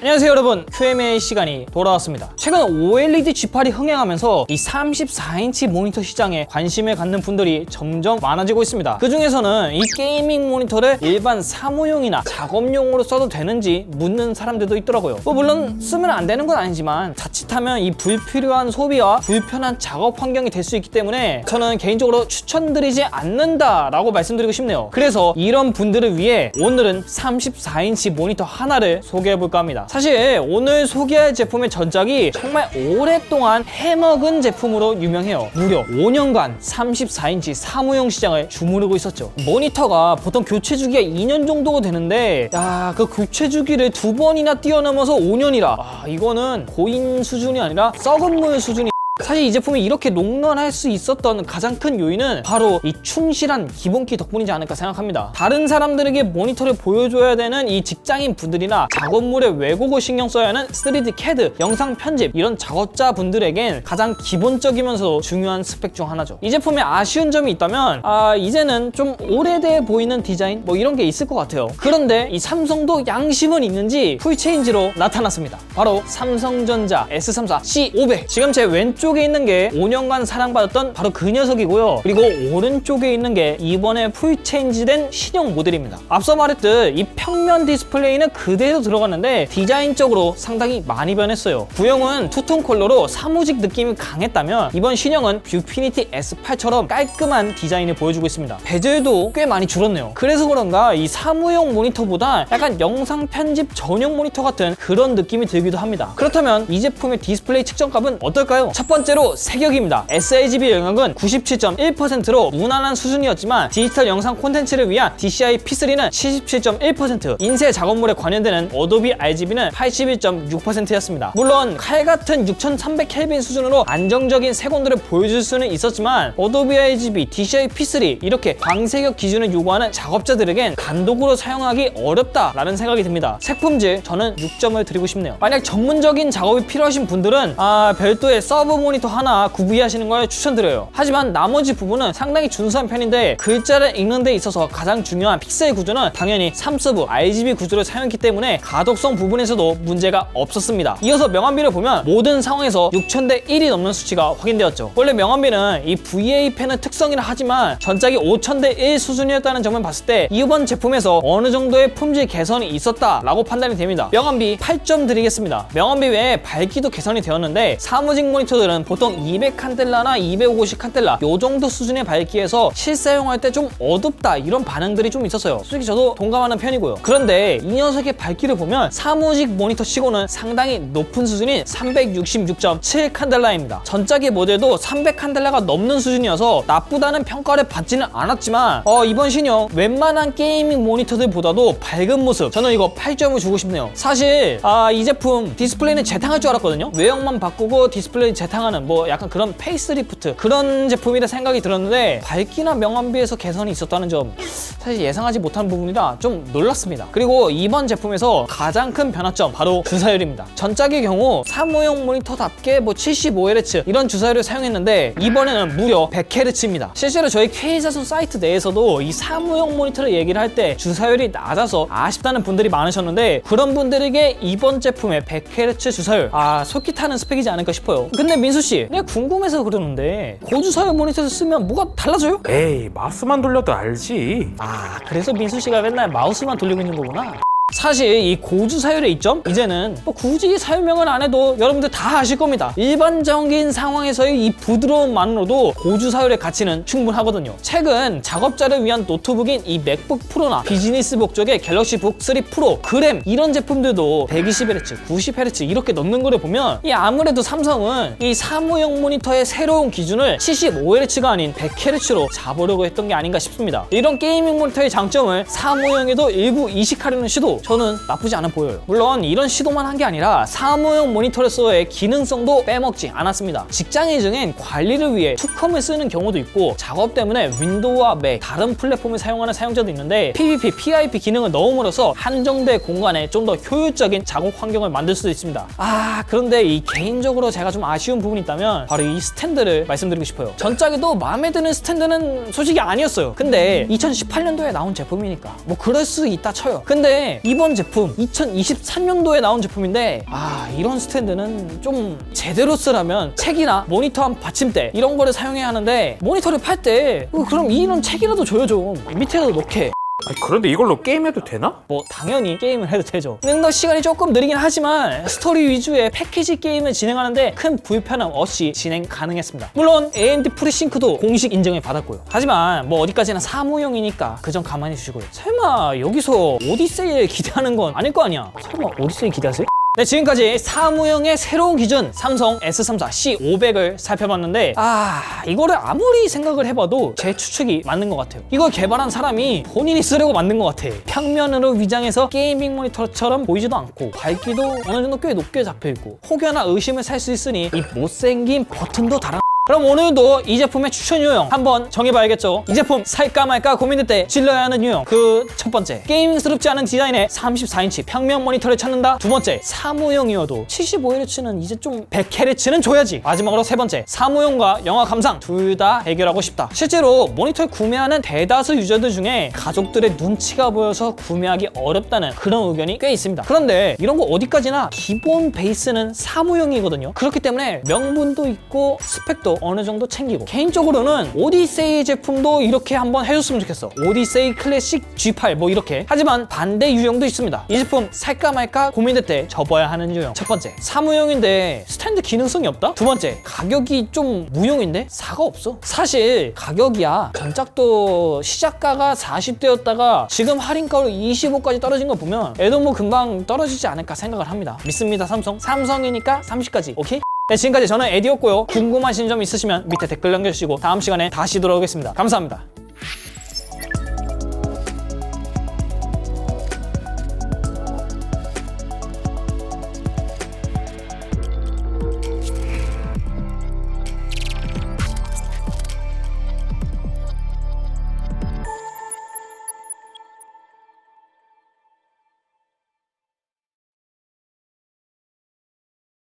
안녕하세요 여러분, Q&A 시간이 돌아왔습니다. 최근 OLED G8이 흥행하면서 이 34인치 모니터 시장에 관심을 갖는 분들이 점점 많아지고 있습니다. 그 중에서는 이 게이밍 모니터를 일반 사무용이나 작업용으로 써도 되는지 묻는 사람들도 있더라고요. 물론 쓰면 안 되는 건 아니지만 자칫하면 이 불필요한 소비와 불편한 작업 환경이 될 수 있기 때문에 저는 개인적으로 추천드리지 않는다라고 말씀드리고 싶네요. 그래서 이런 분들을 위해 오늘은 34인치 모니터 하나를 소개해볼까 합니다. 사실 오늘 소개할 제품의 전작이 정말 오랫동안 해먹은 제품으로 유명해요. 무려 5년간 34인치 사무용 시장을 주무르고 있었죠. 모니터가 보통 교체 주기가 2년 정도 되는데 그 교체 주기를 2번이나 뛰어넘어서 5년이라 이거는 고인 수준이 아니라 썩은 물 수준이. 사실 이 제품이 이렇게 롱런할 수 있었던 가장 큰 요인은 바로 이 충실한 기본기 덕분이지 않을까 생각합니다. 다른 사람들에게 모니터를 보여줘야 되는 이 직장인 분들이나 작업물의 왜곡을 신경 써야 하는 3D CAD, 영상 편집 이런 작업자 분들에겐 가장 기본적이면서도 중요한 스펙 중 하나죠. 이 제품에 아쉬운 점이 있다면 이제는 좀 오래돼 보이는 디자인 이런 게 있을 것 같아요. 그런데 이 삼성도 양심은 있는지 풀체인지로 나타났습니다. 바로 삼성전자 S34 C500. 지금 제 왼쪽에 있는 게 5년간 사랑받았던 바로 그 녀석이고요. 그리고 오른쪽에 있는 게 이번에 풀체인지된 신형 모델입니다. 앞서 말했듯 이 평면 디스플레이는 그대로 들어갔는데 디자인적으로 상당히 많이 변했어요. 구형은 투톤 컬러로 사무직 느낌이 강했다면 이번 신형은 뷰피니티 S8처럼 깔끔한 디자인을 보여주고 있습니다. 베젤도 꽤 많이 줄었네요. 그래서 그런가 이 사무용 모니터보다 약간 영상 편집 전용 모니터 같은 그런 느낌이 들기도 합니다. 그렇다면 이 제품의 디스플레이 측정값은 어떨까요? 첫 번째로 세격입니다. sRGB 영역은 97.1%로 무난한 수준이었지만 디지털 영상 콘텐츠를 위한 DCI P3는 77.1%, 인쇄 작업물에 관련되는 어도비 RGB는 81.6%였습니다. 물론 칼 같은 6300켈빈 수준으로 안정적인 색온도를 보여줄 수는 있었지만 어도비 RGB, DCI P3 이렇게 광세격 기준을 요구하는 작업자들에겐 단독으로 사용하기 어렵다라는 생각이 듭니다. 색품질 저는 6점을 드리고 싶네요. 만약 전문적인 작업이 필요하신 분들은 별도의 서브 모니터 하나 구비하시는 걸 추천드려요. 하지만 나머지 부분은 상당히 준수한 편인데 글자를 읽는 데 있어서 가장 중요한 픽셀 구조는 당연히 3서브 RGB 구조를 사용했기 때문에 가독성 부분에서도 문제가 없었습니다. 이어서 명암비를 보면 모든 상황에서 6000대 1이 넘는 수치가 확인되었죠. 원래 명암비는 이 VA 펜의 특성이라 하지만 전작이 5000대 1 수준이었다는 점을 봤을 때 이번 제품에서 어느 정도의 품질 개선이 있었다라고 판단이 됩니다. 명암비 8점 드리겠습니다. 명암비 외에 밝기도 개선이 되었는데 사무직 모니터들은 보통 200칸델라나 250칸델라 요 정도 수준의 밝기에서 실사용할 때 좀 어둡다 이런 반응들이 좀 있었어요. 솔직히 저도 동감하는 편이고요. 그런데 이 녀석의 밝기를 보면 사무직 모니터 치고는 상당히 높은 수준인 366.7칸델라입니다. 전작의 모델도 300칸델라가 넘는 수준이어서 나쁘다는 평가를 받지는 않았지만 이번 신형 웬만한 게이밍 모니터들보다도 밝은 모습, 저는 이거 8점을 주고 싶네요. 사실 이 제품 디스플레이는 재탕할 줄 알았거든요. 외형만 바꾸고 디스플레이 재탕하는 약간 그런 페이스리프트 그런 제품이라 생각이 들었는데 밝기나 명암비에서 개선이 있었다는 점 사실 예상하지 못한 부분이라 좀 놀랐습니다. 그리고 이번 제품에서 가장 큰 변화점 바로 주사율입니다. 전작의 경우 사무용 모니터답게 75Hz 이런 주사율을 사용했는데 이번에는 무려 100Hz입니다. 실제로 저희 K자손 사이트 내에서도 이 사무용 모니터를 얘기를 할 때 주사율이 낮아서 아쉽다는 분들이 많으셨는데 그런 분들에게 이번 제품의 100Hz 주사율 속기 타는 스펙이지 않을까 싶어요. 근데 민수씨, 내가 궁금해서 그러는데 고주사율 모니터를 쓰면 뭐가 달라져요? 에이, 마우스만 돌려도 알지. 그래서 민수씨가 맨날 마우스만 돌리고 있는 거구나. 사실 이 고주사율의 이점? 이제는 굳이 설명을 안 해도 여러분들 다 아실 겁니다. 일반적인 상황에서의 이 부드러움만으로도 고주사율의 가치는 충분하거든요. 최근 작업자를 위한 노트북인 이 맥북 프로나 비즈니스 목적의 갤럭시 북 3 프로, 그램 이런 제품들도 120Hz, 90Hz 이렇게 넣는 거를 보면 아무래도 삼성은 이 사무용 모니터의 새로운 기준을 75Hz가 아닌 100Hz로 잡으려고 했던 게 아닌가 싶습니다. 이런 게이밍 모니터의 장점을 사무용에도 일부 이식하려는 시도 저는 나쁘지 않아 보여요. 물론 이런 시도만 한 게 아니라 사무용 모니터로서의 기능성도 빼먹지 않았습니다. 직장인 중엔 관리를 위해 투컴을 쓰는 경우도 있고 작업 때문에 윈도우와 맥 다른 플랫폼을 사용하는 사용자도 있는데 PVP, PIP 기능을 넣음으로써 한정된 공간에 좀 더 효율적인 작업 환경을 만들 수도 있습니다. 그런데 이 개인적으로 제가 좀 아쉬운 부분이 있다면 바로 이 스탠드를 말씀드리고 싶어요. 전작에도 마음에 드는 스탠드는 솔직히 아니었어요. 근데 2018년도에 나온 제품이니까 그럴 수 있다 쳐요. 근데 이번 제품 2023년도에 나온 제품인데 이런 스탠드는 좀 제대로 쓰려면 책이나 모니터 한 받침대 이런 거를 사용해야 하는데 모니터를 팔 때 그럼 이런 책이라도 줘요 좀. 밑에다 놓게. 아니, 그런데 이걸로 게임해도 되나? 뭐 당연히 게임을 해도 되죠. 능력 시간이 조금 느리긴 하지만 스토리 위주의 패키지 게임을 진행하는데 큰 불편함 없이 진행 가능했습니다. 물론 AMD FreeSync도 공식 인정을 받았고요. 하지만 뭐 어디까지나 사무용이니까 그 점 가만히 두시고요. 설마 여기서 오디세이를 기대하는 건 아닐 거 아니야. 설마 오디세이 기대하세요? 네, 지금까지 사무용의 새로운 기준 삼성 S34 C500을 살펴봤는데 이거를 아무리 생각을 해봐도 제 추측이 맞는 것 같아요. 이걸 개발한 사람이 본인이 쓰려고 만든 것 같아. 평면으로 위장해서 게이밍 모니터처럼 보이지도 않고 밝기도 어느 정도 꽤 높게 잡혀있고 혹여나 의심을 살 수 있으니 이 못생긴 버튼도 달아. 그럼 오늘도 이 제품의 추천 유형 한번 정해봐야겠죠. 이 제품 살까 말까 고민될 때 질러야 하는 유형. 그 첫 번째, 게이밍스럽지 않은 디자인의 34인치 평면 모니터를 찾는다. 두 번째, 사무용이어도 75Hz는 이제 좀 100Hz는 줘야지. 마지막으로 세 번째, 사무용과 영화 감상 둘 다 해결하고 싶다. 실제로 모니터를 구매하는 대다수 유저들 중에 가족들의 눈치가 보여서 구매하기 어렵다는 그런 의견이 꽤 있습니다. 그런데 이런 거 어디까지나 기본 베이스는 사무용이거든요. 그렇기 때문에 명분도 있고 스펙도 어느 정도 챙기고, 개인적으로는 오디세이 제품도 이렇게 한번 해줬으면 좋겠어. 오디세이 클래식 G8 뭐 이렇게. 하지만 반대 유형도 있습니다. 이 제품 살까 말까 고민될 때 접어야 하는 유형. 첫 번째, 사무용인데 스탠드 기능성이 없다? 두 번째, 가격이 좀 무용인데 사가 없어. 사실 가격이야, 전작도 시작가가 40대였다가 지금 할인가로 25까지 떨어진 거 보면 애도 뭐 금방 떨어지지 않을까 생각을 합니다. 믿습니다. 삼성이니까 30까지. 오케이? 네, 지금까지 저는 에디였고요. 궁금하신 점 있으시면 밑에 댓글 남겨주시고 다음 시간에 다시 돌아오겠습니다. 감사합니다.